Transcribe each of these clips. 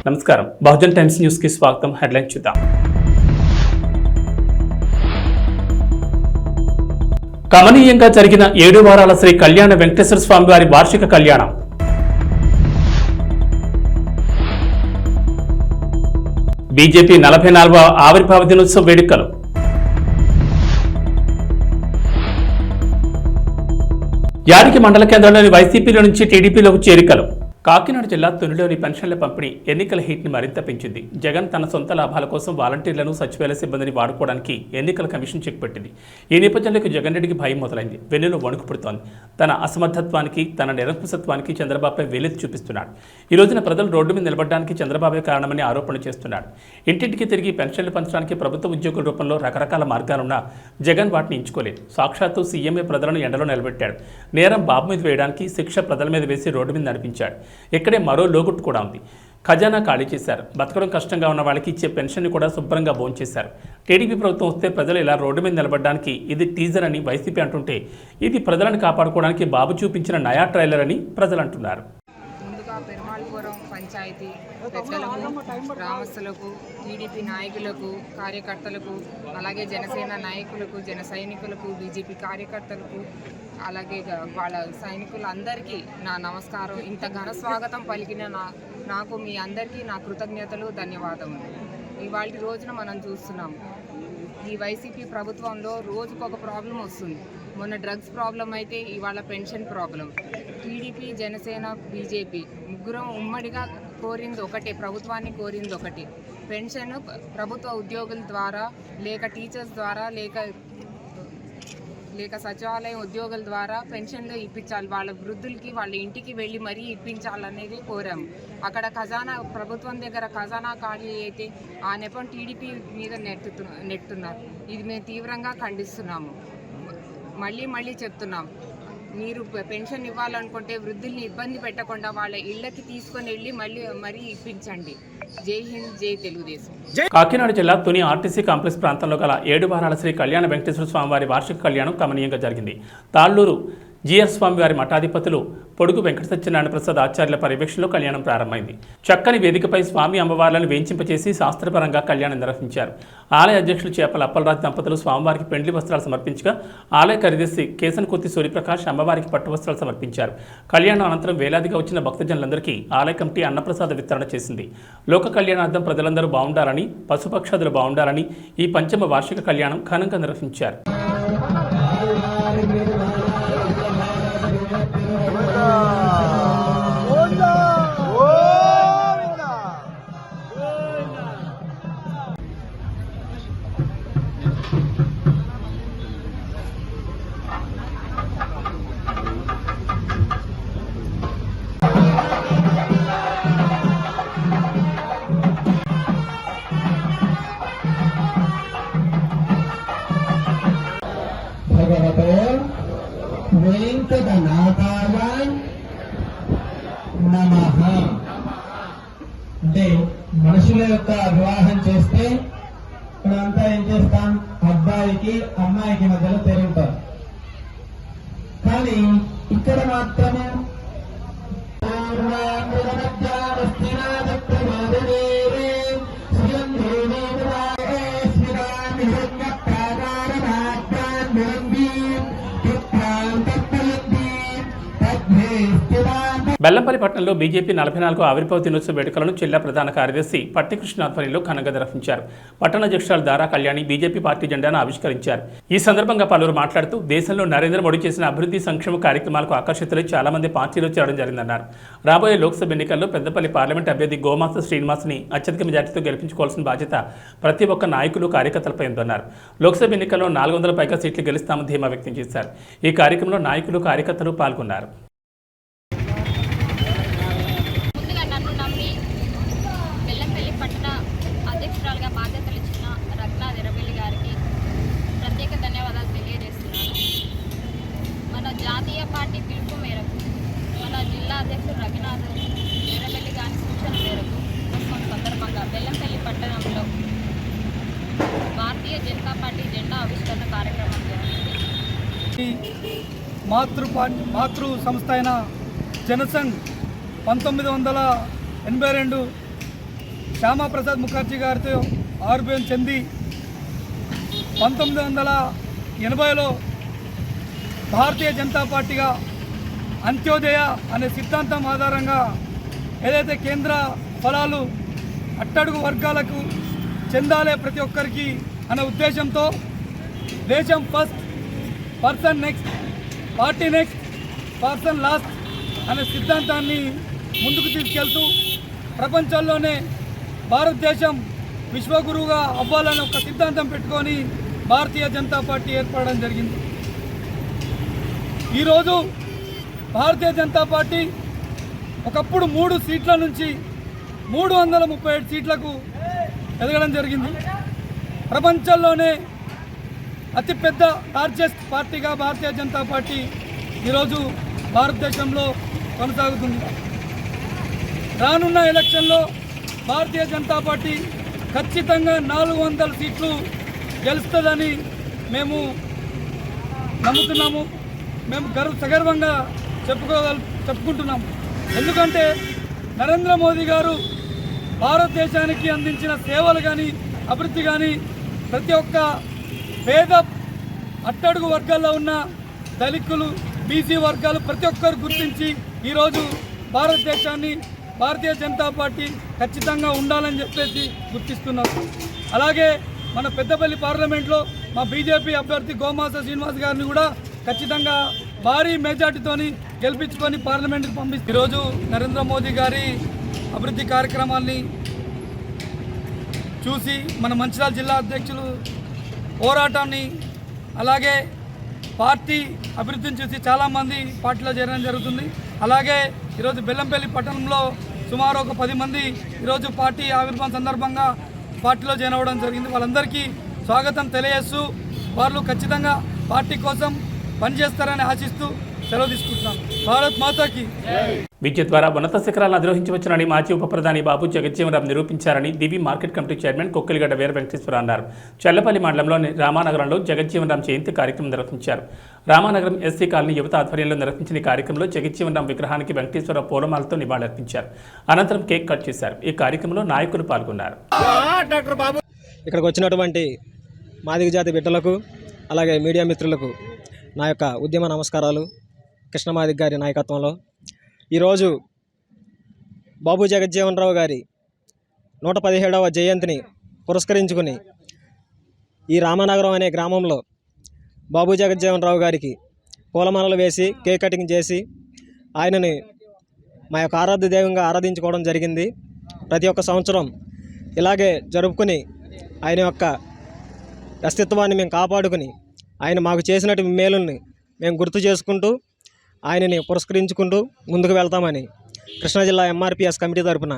నమస్కారం, Bahujan times news కి స్వాగతం. హెడ్లైన్ చూద్దాం. కమనీయంగా జరిగిన 7 వారాల శ్రీ కళ్యాణ వెంకటేశ్వర స్వామి వారి వార్షిక కళ్యాణం. బీజేపీ 44వ ఆవిర్భావ దినోత్సవ వేడుకలు. యాడికి మండల కేంద్రంలోని వైసీపీలో నుంచి టీడీపీలోకి చేరికలు. కాకినాడ జిల్లా తునిలోని పెన్షన్ల పంపిణీ ఎన్నికల హీట్ని మరింత పెంచింది. జగన్ తన సొంత లాభాల కోసం వాలంటీర్లను, సచివాలయ సిబ్బందిని వాడుకోవడానికి ఎన్నికల కమిషన్ చెక్ పెట్టింది. ఈ నేపథ్యంలో జగన్ రెడ్డికి భయం మొదలైంది. వెన్నులో వణుకు పుడుతోంది. తన అసమర్థత్వానికి, తన నిరంకుశత్వానికి చంద్రబాబుపై వేలెత్తి చూపిస్తున్నాడు. ఈ రోజున ప్రజలు రోడ్డు మీద నిలబడడానికి చంద్రబాబే కారణమని ఆరోపణ చేస్తున్నాడు. ఇంటింటికి తిరిగి పెన్షన్లు పంచడానికి ప్రభుత్వ ఉద్యోగుల రూపంలో రకరకాల మార్గాలున్నా జగన్ వాటిని ఎంచుకోలేదు. సాక్షాత్తు సీఎంఏ ప్రజలను ఎండలో నిలబెట్టాడు. నేరం బాబు మీద వేయడానికి, శిక్ష ప్రజల మీద వేసి రోడ్డు మీద నడిపించాడు. ఇక్కడే మరో లోగుట్టు కూడా ఉంది. ఖజానా ఖాళీ చేశారు. బతకడం కష్టంగా ఉన్న వాళ్ళకి ఇచ్చే పెన్షన్ని కూడా శుభ్రంగా భోంచేశారు. టీడీపీ ప్రభుత్వం వస్తే ప్రజలు ఇలా రోడ్డు మీద నిలబడడానికి ఇది టీజర్ అని వైసీపీ అంటుంటే, ఇది ప్రజలను కాపాడుకోవడానికి బాబు చూపించిన నయా ట్రైలర్ అని ప్రజలు అంటున్నారు. ముందుగా పెరుమాళపురం పంచాయతీ పెద్దలకు, గ్రామస్తులకు, టీడీపీ నాయకులకు, కార్యకర్తలకు, అలాగే జనసేన నాయకులకు, జన సైనికులకు, బీజేపీ కార్యకర్తలకు, అలాగే వాళ్ళ సైనికులందరికీ నా నమస్కారం. ఇంత ఘన స్వాగతం పలికిన నాకు మీ అందరికీ నా కృతజ్ఞతలు, ధన్యవాదములు. ఇవాళ రోజున మనం చూస్తున్నాము, ఈ వైసీపీ ప్రభుత్వంలో రోజుకొక ప్రాబ్లం వస్తుంది. మొన్న డ్రగ్స్ ప్రాబ్లం అయితే ఇవాళ pension problem. TDP, Janasena, BJP ముగ్గురం ఉమ్మడిగా కోరింది ఒకటే, ప్రభుత్వాన్ని కోరింది ఒకటే. పెన్షన్ ప్రభుత్వ ఉద్యోగుల ద్వారా, లేక టీచర్స్ ద్వారా, లేక సచివాలయం ఉద్యోగుల ద్వారా పెన్షన్లు ఇప్పించాలి. వాళ్ళ వృద్ధులకి వాళ్ళ ఇంటికి వెళ్ళి మరీ ఇప్పించాలనేది కోరాము. అక్కడ ఖజానా, ప్రభుత్వం దగ్గర ఖజానా ఖాళీ అయితే ఆ నెపం టీడీపీ మీద నెట్టుతున్నారు. ఇది మేము తీవ్రంగా ఖండిస్తున్నాము. మళ్ళీ చెప్తున్నాం, మీరు పెన్షన్ ఇవ్వాలనుకుంటే వృద్ధుల్ని ఇబ్బంది పెట్టకుండా వాళ్ళ ఇళ్లకి తీసుకొని వెళ్ళి మరీ ఇప్పించండి. జై హింద్, జై తెలుగుదేశం. కాకినాడ జిల్లా తుని ఆర్టీసీ కాంప్లెక్స్ ప్రాంతంలో గల 7 వారాల శ్రీ కళ్యాణ వెంకటేశ్వర స్వామి వారి వార్షిక కళ్యాణం కమనీయంగా జరిగింది. తాళ్లూరు జీఆర్ స్వామి వారి మఠాధిపతులు పొడుగు వెంకట సత్యనారాయణ ప్రసాద్ ఆచార్యుల పర్యవేక్షణలో కళ్యాణం ప్రారంభమైంది. చక్కని వేదికపై స్వామి అమ్మవార్లను వేయించింపచేసి శాస్త్రపరంగా కళ్యాణం నిర్వహించారు. ఆలయ అధ్యక్షులు చేపల అప్పలరాజు దంపతులు స్వామివారికి పెండ్లి వస్త్రాలు సమర్పించగా, ఆలయ కార్యదర్శి కేసనకుర్తి సూర్యప్రకాష్ అమ్మవారికి పట్టు వస్త్రాలు సమర్పించారు. కళ్యాణం అనంతరం వేలాదిగా వచ్చిన భక్తజనులందరికీ ఆలయ కమిటీ అన్నప్రసాద వితరణ చేసింది. లోక కళ్యాణార్థం ప్రజలందరూ బాగుండాలని, పశుపక్షాదులు బాగుండాలని ఈ పంచమ వార్షిక కళ్యాణం ఘనంగా నిర్వహించారు. వెంకటనాథాయ నమః. అంటే మనుషుల యొక్క వివాహం చేస్తే ఇక్కడంతా ఏం చేస్తాం, అబ్బాయికి అమ్మాయికి మధ్యలో తిరుగుతారు. కానీ ఇక్కడ మాత్రమే బెల్లంపల్లి పట్టణంలో బీజేపీ 44వ ఆవిర్భావ దినోత్సవ వేడుకలను జిల్లా ప్రధాన కార్యదర్శి పట్టికృష్ణ ఆధ్వర్యంలో ఘనంగా నిర్వహించారు. పట్టణ అధ్యక్షురాలు దారా కళ్యాణి బీజేపీ పార్టీ జెండాను ఆవిష్కరించారు. ఈ సందర్భంగా పలువురు మాట్లాడుతూ, దేశంలో నరేంద్ర మోడీ చేసిన అభివృద్ధి సంక్షేమ కార్యక్రమాలకు ఆకర్షితులై చాలా మంది పార్టీలో చేరడం జరిగిందన్నారు. రాబోయే లోక్సభ ఎన్నికల్లో పెద్దపల్లి పార్లమెంట్ అభ్యర్థి గోమాస్త శ్రీనివాస్ని అత్యధిక మెజార్టీతో గెలిపించుకోవాల్సిన బాధ్యత ప్రతి ఒక్క నాయకులు, కార్యకర్తలపై ఉందన్నారు. లోక్సభ ఎన్నికల్లో 400 పైగా సీట్లు గెలుస్తామని ధీమా వ్యక్తం చేశారు. ఈ కార్యక్రమంలో నాయకులు, కార్యకర్తలు పాల్గొన్నారు. బాధ్యతలు ఇచ్చిన రత్నా ఎర్రబెల్లి గారికి ప్రత్యేక ధన్యవాదాలు తెలియజేస్తున్నాను. మన జాతీయ పార్టీ పిలుపు మేరకు మన జిల్లా అధ్యక్షుడు రఘునాథ్ ఎర్రబెల్లి గారి సూచన మేరకు సందర్భంగా బెల్లంపల్లి పట్టణంలో భారతీయ జనతా పార్టీ జెండా ఆవిష్కరణ కార్యక్రమం జరిగింది. మాతృ సంస్థ అయిన జనసంఘ్ 1982 శ్యామాప్రసాద్ ముఖర్జీ గారితో ఆవిర్భావం చెంది 1980లో భారతీయ జనతా పార్టీగా అంత్యోదయ అనే సిద్ధాంతం ఆధారంగా ఏదైతే కేంద్ర ఫలాలు అట్టడుగు వర్గాలకు చెందాలే ప్రతి ఒక్కరికి అనే ఉద్దేశంతో దేశం first, person next, party next, person last అనే సిద్ధాంతాన్ని ముందుకు తీసుకెళ్తూ ప్రపంచంలోనే భారతదేశం విశ్వగురువుగా అవ్వాలని ఒక సిద్ధాంతం పెట్టుకొని భారతీయ జనతా పార్టీ ఏర్పడడం జరిగింది. ఈరోజు భారతీయ జనతా పార్టీ ఒకప్పుడు 3 సీట్ల నుంచి 337 సీట్లకు ఎదగడం జరిగింది. ప్రపంచంలోనే అతిపెద్ద లార్జెస్ట్ పార్టీగా భారతీయ జనతా పార్టీ ఈరోజు భారతదేశంలో కొనసాగుతుంది. రానున్న ఎలక్షన్లో భారతీయ జనతా పార్టీ ఖచ్చితంగా 400 సీట్లు గెలుస్తుందని మేము నమ్ముతున్నాము. మేము సగర్వంగా చెప్పుకుంటున్నాము. ఎందుకంటే నరేంద్ర మోదీ గారు భారతదేశానికి అందించిన సేవలు కానీ, అభివృద్ధి కానీ ప్రతి ఒక్క పేద అట్టడుగు వర్గాల్లో ఉన్న దళితులు, బీసీ వర్గాలు ప్రతి ఒక్కరు గుర్తించి ఈరోజు భారతదేశాన్ని భారతీయ జనతా పార్టీ ఖచ్చితంగా ఉండాలని చెప్పేసి గుర్తిస్తున్నారు. అలాగే మన పెద్దపల్లి పార్లమెంట్లో మా బీజేపీ అభ్యర్థి గోమాస శ్రీనివాస్ గారిని కూడా ఖచ్చితంగా భారీ మెజార్టీతోని గెలిపించుకొని పార్లమెంట్కి పంపిస్తారు. ఈరోజు నరేంద్ర మోదీ గారి అభివృద్ధి కార్యక్రమాల్ని చూసి మన మంచిర్యాల జిల్లా అధ్యక్షులు పోరాటాన్ని, అలాగే పార్టీ అభివృద్ధిని చూసి చాలామంది పార్టీలో చేరడం జరుగుతుంది. అలాగే ఈరోజు బెల్లంపల్లి పట్టణంలో సుమారు ఒక 10 మంది ఈరోజు పార్టీ ఆవిర్భావం సందర్భంగా పార్టీలో జాయిన్ అవ్వడం జరిగింది. వాళ్ళందరికీ స్వాగతం తెలియజేస్తూ వాళ్ళు ఖచ్చితంగా పార్టీ కోసం పనిచేస్తారని ఆశిస్తూ సెలవు తీసుకుంటున్నాం. భారత్ మాతాకి. విద్య ద్వారా ఉన్నత శిఖరాలను అధిరోహించవచ్చునని మాజీ ఉప ప్రధాని బాబు జగజ్జీవనరామ్ నిరూపించారని దివి మార్కెట్ కమిటీ చైర్మన్ కొక్కిలిగడ్డ వీర వెంకటేశ్వర అన్నారు. చల్లపల్లి మండలంలోని రామానగరంలో జగజ్జీవనరామ్ జయంతి కార్యక్రమం నిర్వహించారు. రామానగరం ఎస్సీ కాలనీ యువత ఆధ్వర్యంలో నిర్వహించిన ఈ కార్యక్రమంలో జగజ్జీవనరామ్ విగ్రహానికి వెంకటేశ్వర పూలమాలతో నివాళులర్పించారు. అనంతరం కేక్ కట్ చేశారు. ఈ కార్యక్రమంలో నాయకులు పాల్గొన్నారు. ఇక్కడికి వచ్చినటువంటి మాదిగ జాతి బిడ్డలకు, అలాగే మీడియా మిత్రులకు నా యొక్క ఉద్యమ నమస్కారాలు. కృష్ణమాదిగ గారి నాయకత్వంలో ఈరోజు బాబు జగజ్జీవనరావు గారి 117వ జయంతిని పురస్కరించుకుని ఈ రామనగరం అనే గ్రామంలో బాబు జగజ్జీవనరావు గారికి పూలమాలలు వేసి కేక్ కటింగ్ చేసి ఆయనని మా యొక్క ఆరాధ్య దైవంగా ఆరాధించుకోవడం జరిగింది. ప్రతి ఒక్క సంవత్సరం ఇలాగే జరుపుకుని ఆయన యొక్క అస్తిత్వాన్ని మేము కాపాడుకుని ఆయన మాకు చేసినటువంటి మేలుల్ని మేము గుర్తు చేసుకుంటూ ఆయనని పురస్కరించుకుంటూ ముందుకు వెళ్తామని కృష్ణా జిల్లా ఎంఆర్పిఎస్ కమిటీ తరఫున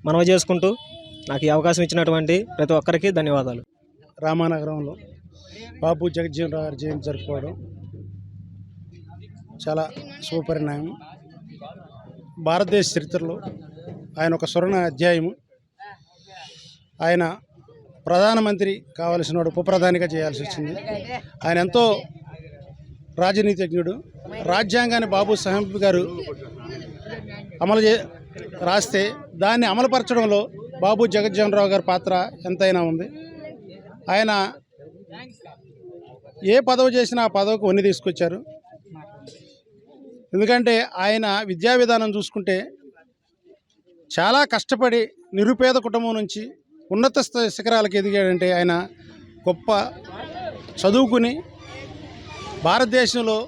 మనవి చేసుకుంటూ నాకు ఈ అవకాశం ఇచ్చినటువంటి ప్రతి ఒక్కరికి ధన్యవాదాలు. రామానగరంలో బాబు జగజ్జీవనరావు గారి జయంతి జరుపుకోవడం చాలా శుభపరిణామం. భారతదేశ చరిత్రలో ఆయన ఒక స్వర్ణ అధ్యాయము. ఆయన ప్రధానమంత్రి కావలసిన వాడు ఉప ప్రధానిగా చేయాల్సి వచ్చింది. ఆయన ఎంతో రాజనీతిజ్ఞుడు. రాజ్యాంగాన్ని బాబు సాహెబ్ గారు రాస్తే దాన్ని అమలుపరచడంలో బాబు జగజ్జీవనరావు గారి పాత్ర ఎంతైనా ఉంది. ఆయన ఏ పదవి చేసినా ఆ పదవికి వన్ని తీసుకొచ్చారు. ఎందుకంటే ఆయన విద్యా విధానం చూసుకుంటే చాలా కష్టపడి నిరుపేద కుటుంబం నుంచి ఉన్నత శిఖరాలకు ఎదిగాడంటే ఆయన గొప్ప చదువుకుని భారతదేశంలో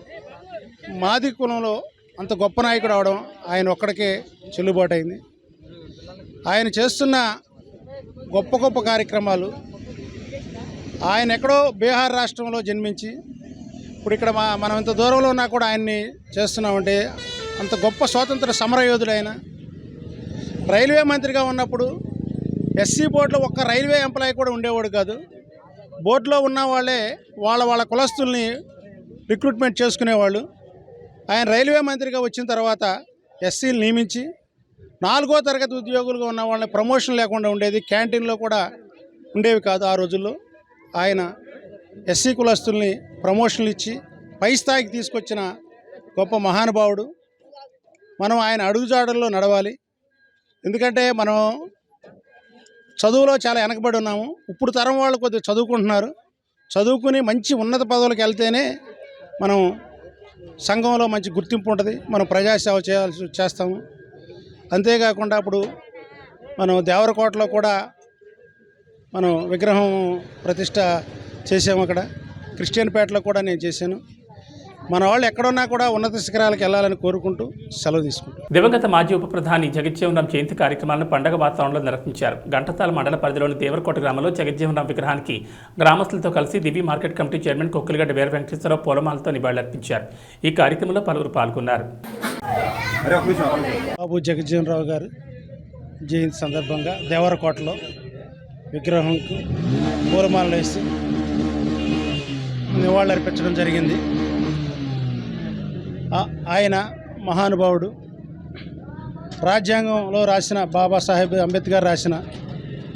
మాది కులంలో అంత గొప్ప నాయకుడు అవడం ఆయన ఒక్కడికే చెల్లుబాటు అయింది. ఆయన చేస్తున్న గొప్ప గొప్ప కార్యక్రమాలు, ఆయన ఎక్కడో బీహార్ రాష్ట్రంలో జన్మించి ఇప్పుడు ఇక్కడ మనం ఇంత దూరంలో ఉన్నా కూడా ఆయన్ని చేస్తున్నామంటే అంత గొప్ప స్వాతంత్ర సమరయోధుడు ఆయన. రైల్వే మంత్రిగా ఉన్నప్పుడు ఎస్సీ బోర్డులో ఒక్క రైల్వే ఎంప్లాయీ కూడా ఉండేవాడు కాదు. బోర్డులో ఉన్న వాళ్ళే వాళ్ళ కులస్తుల్ని రిక్రూట్మెంట్ చేసుకునేవాళ్ళు. ఆయన రైల్వే మంత్రిగా వచ్చిన తర్వాత ఎస్సీలు నియమించి 4వ తరగతి ఉద్యోగులుగా ఉన్న వాళ్ళని ప్రమోషన్ లేకుండా ఉండేది. క్యాంటీన్లో కూడా ఉండేవి కాదు ఆ రోజుల్లో. ఆయన ఎస్సీ కులస్తుల్ని ప్రమోషన్లు ఇచ్చి పై స్థాయికి తీసుకొచ్చిన గొప్ప మహానుభావుడు. మనం ఆయన అడుగుజాడల్లో నడవాలి. ఎందుకంటే మనం చదువులో చాలా వెనకబడి ఉన్నాము. ఇప్పుడు తరం వాళ్ళు కొద్దిగా చదువుకుంటున్నారు. చదువుకుని మంచి ఉన్నత పదవులకు వెళ్తేనే మనం సంఘంలో మంచి గుర్తింపు ఉంటుంది, మనం ప్రజాసేవ చేస్తాము. అంతేకాకుండా ఇప్పుడు మనం దేవరకోటలో కూడా మనం విగ్రహం ప్రతిష్ట చేసాము. అక్కడ క్రిస్టియన్పేటలో కూడా నేను చేశాను. మన వాళ్ళు ఎక్కడున్నా కూడా ఉన్నత శిఖరాలకు వెళ్ళాలని కోరుకుంటూ సెలవు తీసుకుంటాం. దివంగత మాజీ ఉప ప్రధాని జగజ్జీవనరాం జయంతి కార్యక్రమాలను పండగ వాతావరణంలో నిర్వహించారు. గంటతాల మండల పరిధిలోని దేవరకోట గ్రామంలో జగజ్జీవనరాం విగ్రహానికి గ్రామస్తులతో కలిసి దివి మార్కెట్ కమిటీ చైర్మన్ కొక్కులగడ్డ వీర వెంకటేశ్వరరావు పూలమాలతో నివాళులర్పించారు. ఈ కార్యక్రమంలో పలువురు పాల్గొన్నారు. బాబు జగజ్జీవనరావు గారు జయంతి సందర్భంగా దేవరకోటలో విగ్రహంకు పూలమాలలు వేసి నివాళులర్పించడం జరిగింది. ఆయన మహానుభావుడు. రాజ్యాంగంలో రాసిన బాబాసాహెబ్ అంబేద్కర్ రాసిన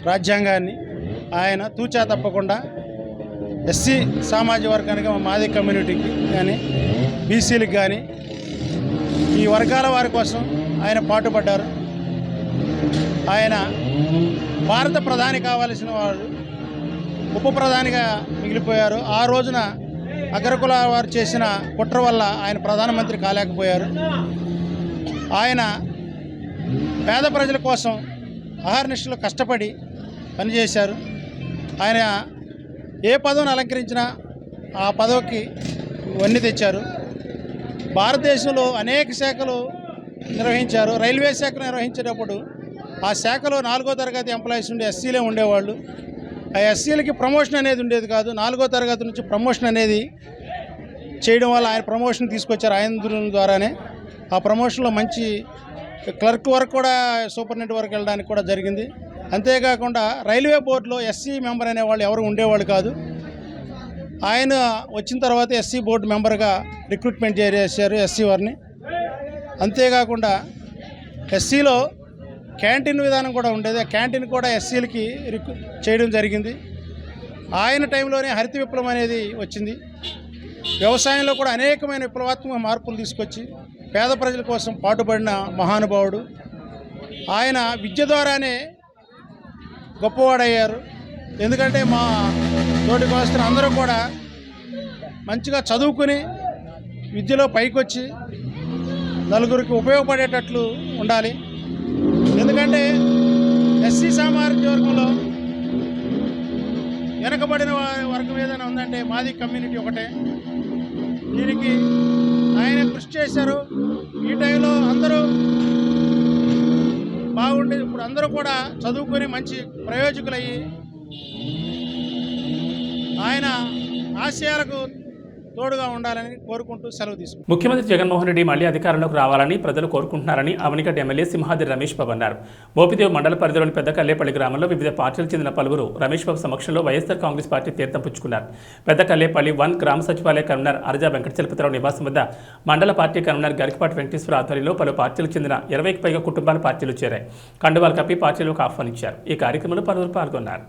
రాజ్యాంగాన్ని ఆయన తూచా తప్పకుండా ఎస్సీ సామాజిక వర్గానికి, మాది కమ్యూనిటీకి కానీ బీసీలకు కానీ ఈ వర్గాల వారి కోసం ఆయన పాటుపడ్డారు. ఆయన భారత ప్రధాని కావలసిన వారు ఉప ప్రధానిగా మిగిలిపోయారు. ఆ రోజున అగ్రకుల వారు చేసిన కుట్ర వల్ల ఆయన ప్రధానమంత్రి కాలేకపోయారు. ఆయన పేద ప్రజల కోసం అహర్నిశలు కష్టపడి పనిచేశారు. ఆయన ఏ పదవిని అలంకరించినా ఆ పదవికి వన్నె తెచ్చారు. భారతదేశంలో అనేక శాఖలు నిర్వహించారు. రైల్వే శాఖ నిర్వహించేటప్పుడు ఆ శాఖలో 4వ తరగతి ఎంప్లాయీస్ ఉండే ఎస్సీలే ఉండేవాళ్ళు. ఆ ఎస్సీలకి ప్రమోషన్ అనేది ఉండేది కాదు. 4వ తరగతి నుంచి ప్రమోషన్ అనేది చేయడం వల్ల ఆయన ప్రమోషన్ తీసుకొచ్చారు. ఆయన ద్వారానే ఆ ప్రమోషన్లో మంచి క్లర్క్ వరకు కూడా సూపరింటెండెంట్ వరకు వెళ్ళడానికి కూడా జరిగింది. అంతేకాకుండా రైల్వే బోర్డులో ఎస్సీ మెంబర్ అనేవాళ్ళు ఎవరు ఉండేవాళ్ళు కాదు. ఆయన వచ్చిన తర్వాత ఎస్సీ బోర్డు మెంబర్గా రిక్రూట్మెంట్ చేశారు ఎస్సీ వారిని. అంతేకాకుండా ఎస్సీలో క్యాంటీన్ విధానం కూడా ఉండేది. ఆ క్యాంటీన్ కూడా ఎస్సీలకి చేయడం జరిగింది. ఆయన టైంలోనే హరిత విప్లవం అనేది వచ్చింది. వ్యవసాయంలో కూడా అనేకమైన విప్లవాత్మక మార్పులు తీసుకొచ్చి పేద ప్రజల కోసం పాటుపడిన మహానుభావుడు. ఆయన విద్య ద్వారానే గొప్పవాడయ్యారు. ఎందుకంటే మా తోటి కోస్తున్న అందరూ కూడా మంచిగా చదువుకుని విద్యలో పైకొచ్చి నలుగురికి ఉపయోగపడేటట్లు ఉండాలి. ఎందుకంటే ఎస్సీ సామాజిక వర్గంలో వెనకబడిన వర్గం ఏదైనా ఉందంటే మాది కమ్యూనిటీ ఒకటే. దీనికి ఆయన కృషి చేశారు. ఈ టైంలో అందరూ బాగుండేది. ఇప్పుడు అందరూ కూడా చదువుకొని మంచి ప్రయోజకులయ్యి ఆయన ఆశయాలకు తోడుగా ఉండాలని కోరుకుంటూ సెలవు తీసుకుంటారు. ముఖ్యమంత్రి జగన్మోహన్ రెడ్డి మళ్లీ అధికారంలోకి రావాలని ప్రజలు కోరుకుంటున్నారని అవనిగడ్డ ఎమ్మెల్యే సింహాద్రి రమేష్ బాబు అన్నారు. మోపిదేవి మండల పరిధిలోని పెద్ద కల్లేపల్లి గ్రామంలో వివిధ పార్టీలకు చెందిన పలువురు రమేష్ బాబు సమక్షంలో వైఎస్ఆర్ కాంగ్రెస్ పార్టీ తీర్థం పుచ్చుకున్నారు. పెద్ద కల్లేపల్లి 1 గ్రామ సచివాలయ కన్వీనర్ అరజా వెంకటచలపతిరావు నివాసం వద్ద మండల పార్టీ కన్వీనర్ గరికపాటి వెంకటేశ్వర ఆధ్వర్యంలో పలు పార్టీలకు చెందిన 20కి పైగా కుటుంబాల పార్టీలు చేరాయి. కండువాలు కప్పి పార్టీలకు ఆహ్వానించారు. ఈ కార్యక్రమంలో పలువురు పాల్గొన్నారు.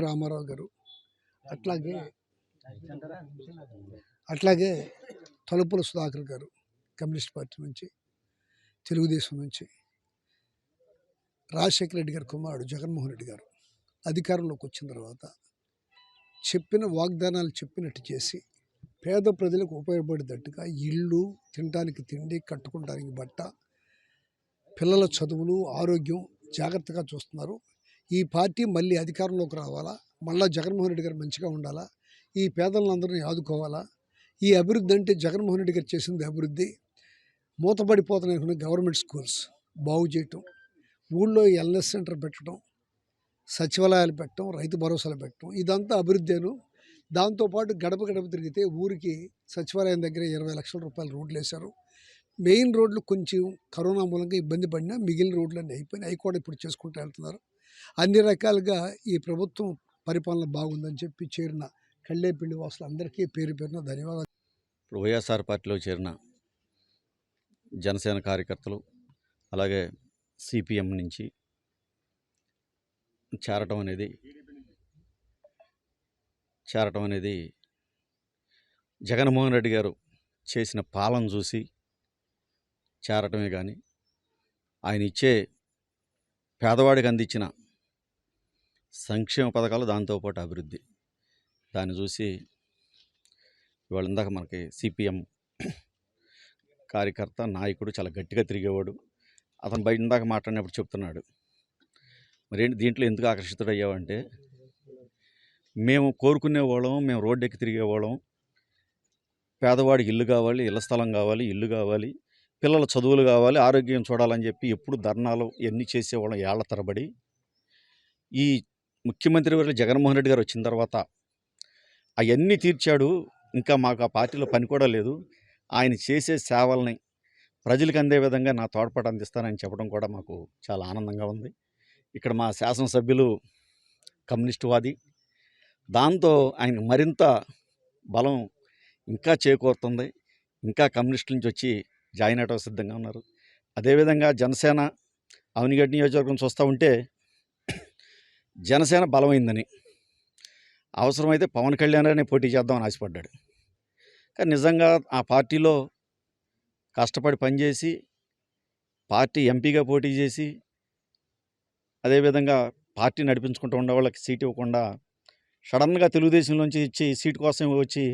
రామారావు గారు అట్లాగే తలుపుల సుధాకర్ గారు కమ్యూనిస్ట్ పార్టీ నుంచి, తెలుగుదేశం నుంచి, రాజశేఖర రెడ్డి గారి కుమారుడు జగన్మోహన్ రెడ్డి గారు అధికారంలోకి వచ్చిన తర్వాత చెప్పిన వాగ్దానాలు చెప్పినట్టు చేసి పేద ప్రజలకు ఉపయోగపడేటట్టుగా ఇళ్ళు, తినడానికి తిండి, కట్టుకోవడానికి బట్ట, పిల్లల చదువులు, ఆరోగ్యం జాగ్రత్తగా చూస్తున్నారు. ఈ పార్టీ మళ్ళీ అధికారంలోకి రావాలా, మళ్ళీ జగన్మోహన్ రెడ్డి గారు మంచిగా ఉండాలా, ఈ పేదలందరినీ ఆదుకోవాలా. ఈ అభివృద్ధి అంటే జగన్మోహన్ రెడ్డి గారు చేసింది అభివృద్ధి. మూతపడిపోతున్న గవర్నమెంట్ స్కూల్స్ బాగు చేయటం, ఊళ్ళో ఎల్ఎస్ సెంటర్ పెట్టడం, సచివాలయాలు పెట్టడం, రైతు భరోసాలు పెట్టడం, ఇదంతా అభివృద్ధేను. దాంతోపాటు గడప గడప తిరిగితే ఊరికి సచివాలయం దగ్గర 20 లక్షల రూపాయలు రోడ్లు వేశారు. మెయిన్ రోడ్లు కొంచెం కరోనా మూలంగా ఇబ్బంది పడినా మిగిలిన రోడ్లన్నీ అయిపోయినాయి. అవి కూడా ఇప్పుడు చేసుకుంటూ వెళ్తున్నారు. అన్ని రకాలుగా ఈ ప్రభుత్వం పరిపాలన బాగుందని చెప్పి చేరిన కళ్ళేపల్లి వాసులు అందరికీ పేరు పేరున ధన్యవాదాలు. ఇప్పుడు వైఎస్ఆర్ పార్టీలో చేరిన జనసేన కార్యకర్తలు, అలాగే సిపిఎం నుంచి చేరటం అనేది జగన్మోహన్ రెడ్డి గారు చేసిన పాలన చూసి చేరటమే కానీ ఆయన ఇచ్చే పేదవాడికి అందించిన సంక్షేమ పథకాలు, దాంతోపాటు అభివృద్ధి. దాన్ని చూసి ఇవాళ ఇందాక మనకి సిపిఎం కార్యకర్త, నాయకుడు చాలా గట్టిగా తిరిగేవాడు. అతను బయట ఇందాక మాట్లాడినప్పుడు చెప్తున్నాడు, మరేంటి దీంట్లో ఎందుకు ఆకర్షితుడయ్యావంటే, మేము కోరుకునేవాళ్ళం, మేము రోడ్డు ఎక్కి తిరిగేవాళ్ళం, పేదవాడికి ఇల్లు కావాలి, ఇళ్ల స్థలం కావాలి, ఇల్లు కావాలి, పిల్లల చదువులు కావాలి, ఆరోగ్యం చూడాలని చెప్పి ఎప్పుడు ధర్నాలు ఎన్ని చేసేవాళ్ళం ఏళ్ల తరబడి. ఈ ముఖ్యమంత్రి వర్యులు జగన్మోహన్ రెడ్డి గారు వచ్చిన తర్వాత అవన్నీ తీర్చాడు. ఇంకా మాకు ఆ పార్టీలో పని కూడా లేదు. ఆయన చేసే సేవల్ని ప్రజలకు అందే విధంగా నా తోడ్పాటు అందిస్తానని చెప్పడం కూడా మాకు చాలా ఆనందంగా ఉంది. ఇక్కడ మా శాసనసభ్యులు కమ్యూనిస్టువాది, దాంతో ఆయన మరింత బలం ఇంకా చేకూరుతుంది. ఇంకా కమ్యూనిస్టుల నుంచి వచ్చి జాయిన్ అవడం సిద్ధంగా ఉన్నారు. అదేవిధంగా జనసేన అవనిగడ్డ నియోజకవర్గం చూస్తూ ఉంటే జనసేన బలమైందని, అవసరమైతే పవన్ కళ్యాణ్ గారిని పోటీ చేద్దామని ఆశపడ్డాడు. కానీ నిజంగా ఆ పార్టీలో కష్టపడి పనిచేసి పార్టీ ఎంపీగా పోటీ చేసి అదేవిధంగా పార్టీ నడిపించుకుంటూ ఉండే వాళ్ళకి సీట్ ఇవ్వకుండా సడన్గా తెలుగుదేశంలోంచి ఇచ్చి సీటు కోసం వచ్చి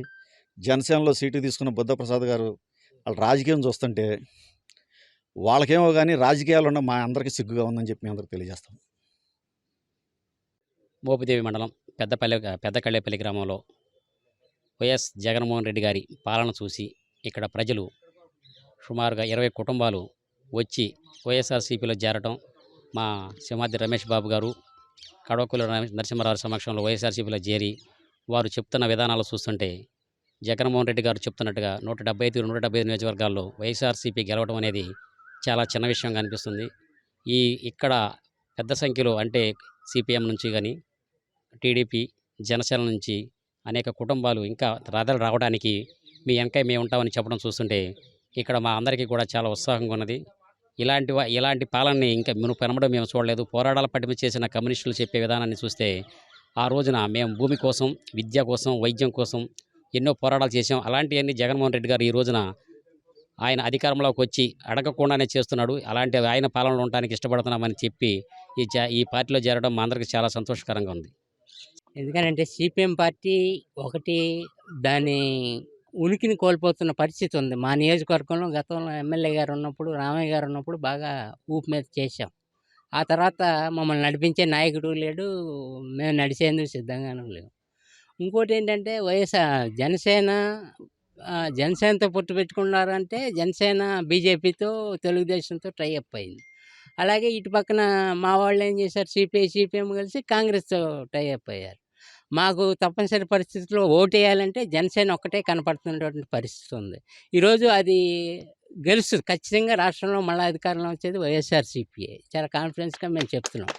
జనసేనలో సీటు తీసుకున్న బుద్ధప్రసాద్ గారు వాళ్ళ రాజకీయం చూస్తుంటే వాళ్ళకేమో కానీ రాజకీయాలు ఉన్న మా అందరికీ సిగ్గుగా ఉందని చెప్పి మీ అందరికీ తెలియజేస్తాం. మోపిదేవి మండలం పెద్దకళ్ళేపల్లి గ్రామంలో వైఎస్ జగన్మోహన్ రెడ్డి గారి పాలన చూసి ఇక్కడ ప్రజలు సుమారుగా 20 కుటుంబాలు వచ్చి వైఎస్ఆర్సీపీలో చేరటం, మా సింహాద్రి రమేష్ బాబు గారు కడవకుల నరసింహారావు సమక్షంలో వైఎస్ఆర్సీపీలో చేరి వారు చెప్తున్న విధానాలు చూస్తుంటే జగన్మోహన్ రెడ్డి గారు చెప్తున్నట్టుగా 175 నియోజకవర్గాల్లో వైఎస్ఆర్సీపీ గెలవడం అనేది చాలా చిన్న విషయంగా అనిపిస్తుంది. ఇక్కడ పెద్ద సంఖ్యలో అంటే సిపిఎం నుంచి కానీ టీడీపీ, జనసేన నుంచి అనేక కుటుంబాలు ఇంకా రాదలు రావడానికి మీ వెనక మేము ఉంటామని చెప్పడం చూస్తుంటే ఇక్కడ మా అందరికీ కూడా చాలా ఉత్సాహంగా ఉన్నది. ఇలాంటి పాలనని ఇంకా పెనమడం మేము చూడలేదు. పోరాటాల పట్టిమ చేసిన కమ్యూనిస్టులు చెప్పే విధానాన్ని చూస్తే ఆ రోజున మేము భూమి కోసం, విద్య కోసం, వైద్యం కోసం ఎన్నో పోరాటాలు చేసాం. అలాంటివన్నీ జగన్మోహన్ రెడ్డి గారు ఈ రోజున ఆయన అధికారంలోకి వచ్చి అడగకుండానే చేస్తున్నాడు. అలాంటి ఆయన పాలనలో ఉండడానికి ఇష్టపడుతున్నామని చెప్పి ఈ పార్టీలో చేరడం మా అందరికీ చాలా సంతోషకరంగా ఉంది. ఎందుకనంటే సిపిఎం పార్టీ ఒకటి దాని ఉనికిని కోల్పోతున్న పరిస్థితి ఉంది. మా నియోజకవర్గంలో గతంలో ఎమ్మెల్యే గారు ఉన్నప్పుడు, రామయ్య గారు ఉన్నప్పుడు బాగా ఊపు మీద చేశాం. ఆ తర్వాత మమ్మల్ని నడిపించే నాయకుడు లేడు, మేము నడిచేందుకు సిద్ధంగానూ లేవు. ఇంకోటి ఏంటంటే జనసేనతో పొత్తు పెట్టుకున్నారంటే జనసేన బీజేపీతో, తెలుగుదేశంతో టై అప్ అయింది. అలాగే ఇటు పక్కన మా వాళ్ళు ఏం చేశారు, సిపిఎం కలిసి కాంగ్రెస్తో టై అప్ అయ్యారు. మాకు తప్పనిసరి పరిస్థితుల్లో ఓటేయాలంటే జనసేన ఒక్కటే కనపడుతున్నటువంటి పరిస్థితి ఉంది. ఈరోజు అది గెలుస్తుంది ఖచ్చితంగా. రాష్ట్రంలో మళ్ళీ అధికారంలో వచ్చేది వైఎస్ఆర్సీపీఏ. చాలా కాన్ఫిడెన్స్గా మేము చెప్తున్నాం.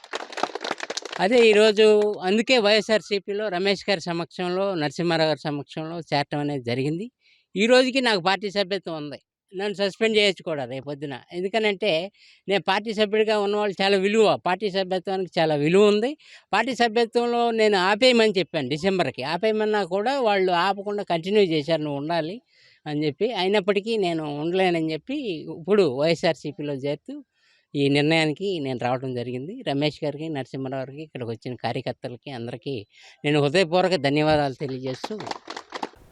అదే ఈరోజు అందుకే వైఎస్ఆర్సీపీలో రమేష్ గారి సమక్షంలో, నరసింహారావు గారి సమక్షంలో చేరటం అనేది జరిగింది. ఈ రోజుకి నాకు పార్టీ సభ్యత్వం ఉంది. నన్ను సస్పెండ్ చేయొచ్చు కూడా రేపొద్దున. ఎందుకనంటే నేను పార్టీ సభ్యుడిగా ఉన్నవాళ్ళు చాలా విలువ, పార్టీ సభ్యత్వానికి చాలా విలువ ఉంది. పార్టీ సభ్యత్వంలో నేను ఆపేయమని చెప్పాను, డిసెంబర్కి ఆపేయమన్నా కూడా వాళ్ళు ఆపకుండా కంటిన్యూ చేశారు, నువ్వు ఉండాలి అని చెప్పి. అయినప్పటికీ నేను ఉండలేనని చెప్పి ఇప్పుడు వైఎస్ఆర్సీపీలో చేరుతూ ఈ నిర్ణయానికి నేను రావడం జరిగింది. రమేష్ గారికి, నరసింహారావు గారికి, ఇక్కడికి వచ్చిన కార్యకర్తలకి అందరికీ నేను హృదయపూర్వక ధన్యవాదాలు తెలియజేస్తూ,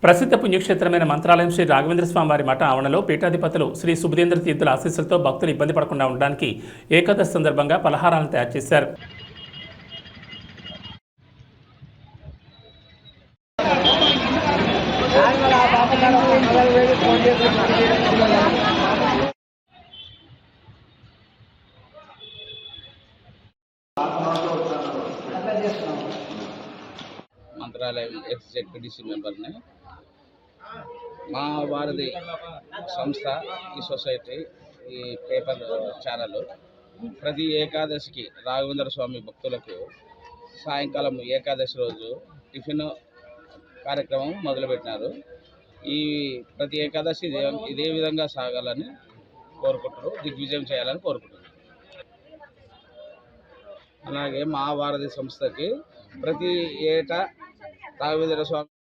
ప్రసిద్ధ పుణ్యక్షేత్రమైన మంత్రాలయం శ్రీ రాఘవేంద్ర స్వామి వారి మఠ ఆవరణలో పీఠాధిపతులు శ్రీ సుబుధేంద్ర తీర్థుల ఆశీస్సులతో భక్తులు ఇబ్బంది పడకుండా ఉండడానికి ఏకాదశి సందర్భంగా పలహారాలను తయారు చేశారు. మంత్రాలయం ఎక్స్-జెడ్పీటీసీ మెంబర్ని. మా వారిది సంస్థ, ఈ సొసైటీ, ఈ పేపర్ ఛానల్ ప్రతి ఏకాదశికి రాఘవేంద్ర స్వామి భక్తులకు సాయంకాలం ఏకాదశి రోజు టిఫిన్ కార్యక్రమం మొదలుపెట్టినారు. ఈ ప్రతి ఏకాదశి ఇదే విధంగా సాగాలని కోరుకుంటున్నారు, దిగ్విజయం చేయాలని కోరుకుంటున్నారు. అలాగే మా వారధి సంస్థకి ప్రతి ఏటా రాఘవేంద్ర స్వామి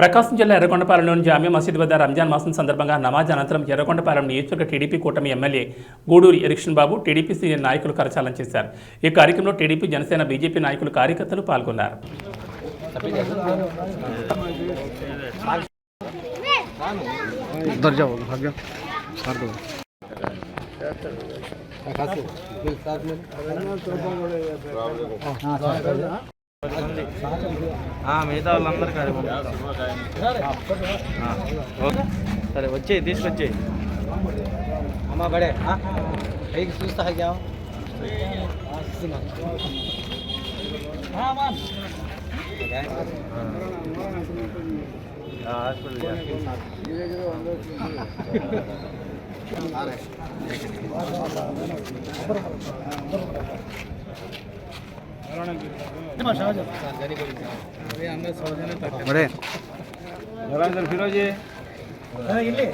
ప్రకాశం జిల్లా ఎర్రగొండపాలెంలోని జామియా మసీద్ వద్ద రంజాన్ మాసం సందర్భంగా నమాజ్ అనంతరం ఎర్రగొండపాలెం నియోజకవర్గ టీడీపీ కూటమి ఎమ్మెల్యే గూడూరి ఎరిక్షన్ బాబు టీడీపీ సీనియర్ నాయకులు కరచాలనం చేశారు. ఈ కార్యక్రమంలో టీడీపీ, జనసేన, బీజేపీ నాయకులు, కార్యకర్తలు పాల్గొన్నారు. మిగతా వాళ్ళందరూ సరే వచ్చే తీసుకొచ్చే అమ్మా బడే పైకి చూస్తా बड़े फिरोजी ಇಲ್ಲಿ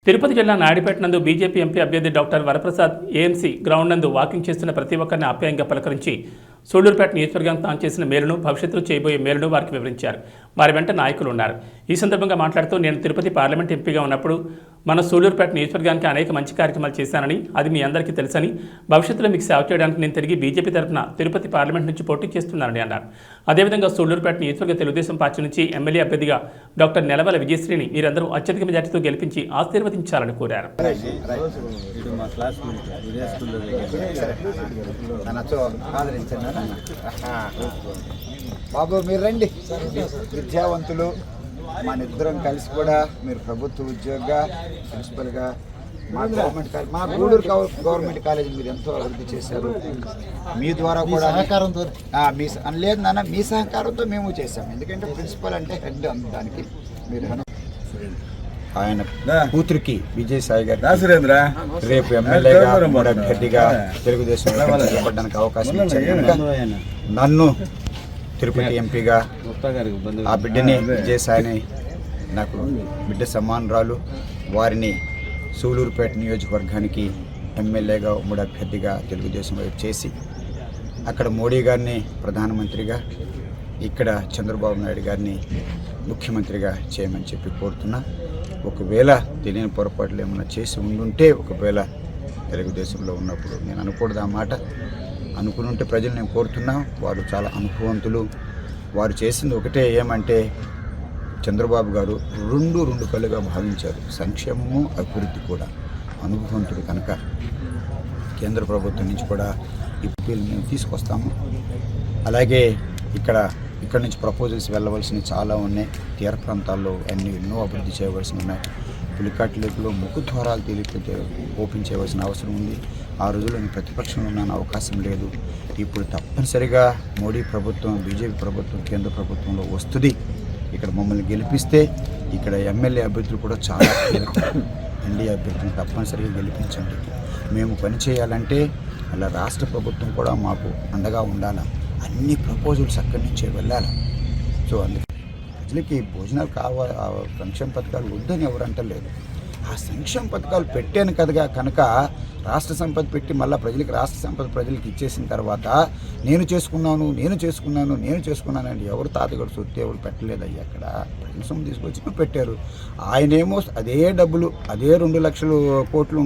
తిరుపతి జిల్లా నాయుడుపేట నందు బీజేపీ ఎంపీ అభ్యర్థి డాక్టర్ వరప్రసాద్ ఏఎంసీ గ్రౌండ్ నందు వాకింగ్ చేస్తున్న ప్రతి ఒక్కరిని ఆప్యాయంగా పలకరించి సూళ్లూరుపేట నియోజకవర్గానికి తాను చేసిన మేలును, భవిష్యత్తులో చేయబోయే మేలును వారికి వివరించారు. వారి వెంట నాయకులు ఉన్నారు. ఈ సందర్భంగా మాట్లాడుతూ, నేను తిరుపతి పార్లమెంట్ ఎంపీగా ఉన్నప్పుడు మన సూళ్లూరుపేట నియోజకవర్గానికి అనేక మంచి కార్యక్రమాలు చేశానని, అది మీ అందరికీ తెలుసని, భవిష్యత్తులో మీకు సేవ చేయడానికి నేను తిరిగి బీజేపీ తరఫున తిరుపతి పార్లమెంట్ నుంచి పోటీ చేస్తున్నానని అన్నారు. అదేవిధంగా సూళ్లూరుపేట నియోజకవర్గ తెలుగుదేశం పార్టీ నుంచి ఎమ్మెల్యే అభ్యర్థిగా డాక్టర్ నెలవల విజయశ్రీని మీరందరూ అత్యధిక మెజార్టీతో గెలిపించి ఆశీర్వదించాలని కోరారు. బాబు మీరు రండి, విద్యావంతులు మన ఇద్దరం కలిసి కూడా మీరు ప్రభుత్వ ఉద్యోగిగా, ప్రిన్సిపల్గా మా గూడూరు గవర్నమెంట్ కాలేజీ మీరు ఎంతో అభివృద్ధి చేశారు. మీ ద్వారా కూడా సహకారంతో లేదు నాన్న, మీ సహకారంతో మేము చేశాము. ఎందుకంటే ప్రిన్సిపల్ అంటే హెడ్ దానికి మీరు ఆయన కూతురికి విజయసాయి గారు రేపు ఎమ్మెల్యేగా అభ్యర్థిగా తెలుగుదేశం నిలబడడానికి అవకాశం ఇచ్చారు. నన్ను తిరుపతి ఎంపీగా ఆ బిడ్డని విజయసాయిని నాకు బిడ్డ సమానురాలు, వారిని సూళ్లూరుపేట నియోజకవర్గానికి ఎమ్మెల్యేగా ఉమ్మడి అభ్యర్థిగా తెలుగుదేశం వైపు చేసి అక్కడ మోడీ గారిని ప్రధానమంత్రిగా, ఇక్కడ చంద్రబాబు నాయుడు గారిని ముఖ్యమంత్రిగా చేయమని చెప్పి కోరుతున్నా. ఒకవేళ తెలియని పొరపాట్లు ఏమైనా చేసి ఉండుంటే, ఒకవేళ తెలుగుదేశంలో ఉన్నప్పుడు నేను అనకూడదు ఆ మాట, అనుకుని ఉంటే ప్రజలు నేను కోరుతున్నా. వారు చాలా అనుభవంతులు. వారు చేసింది ఒకటే, ఏమంటే చంద్రబాబు గారు రెండు కళ్ళుగా భావించారు, సంక్షేమము అభివృద్ధి కూడా. అనుభవంతుడు కనుక కేంద్ర ప్రభుత్వం నుంచి కూడా ఈ బిల్లు మేము తీసుకొస్తాము. అలాగే ఇక్కడ నుంచి ప్రపోజల్స్ వెళ్ళవలసినవి చాలా ఉన్నాయి. తీర ప్రాంతాల్లో ఎన్నో అభివృద్ధి చేయవలసి ఉన్నాయి. పులికాట్ లేకులో ముఖద్వారాలు ఓపెన్ చేయవలసిన అవసరం ఉంది. ఆ రోజుల్లో ప్రతిపక్షంలో ఉన్న అవకాశం లేదు. ఇప్పుడు తప్పనిసరిగా మోడీ ప్రభుత్వం, బీజేపీ ప్రభుత్వం, కేంద్ర ప్రభుత్వంలో వస్తుంది. ఇక్కడ మమ్మల్ని గెలిపిస్తే ఇక్కడ ఎమ్మెల్యే అభ్యర్థులు కూడా చాలా ఎన్డీఏ అభ్యర్థులను తప్పనిసరిగా గెలిపించండి. మేము పనిచేయాలంటే అలా రాష్ట్ర ప్రభుత్వం కూడా మాకు అండగా ఉండాలి. అన్ని ప్రపోజల్స్ అక్కడి నుంచే వెళ్ళాలి. సో అందుకే ప్రజలకి భోజనాలు కావాలి, సంక్షేమ పథకాలు వద్దని ఎవరు అంటలేదు. ఆ సంక్షేమ పథకాలు పెట్టాను కదగా కనుక రాష్ట్ర సంపద పెట్టి మళ్ళీ రాష్ట్ర సంపద ప్రజలకు ఇచ్చేసిన తర్వాత నేను చేసుకున్నాను అంటే ఎవరు తాతగారు సొత్తు ఎవరు పెట్టలేదయ్యా. అక్కడ ప్రజల సొమ్ము తీసుకొచ్చి పెట్టారు. ఆయనేమో అదే డబ్బులు, అదే 2 లక్షల కోట్లు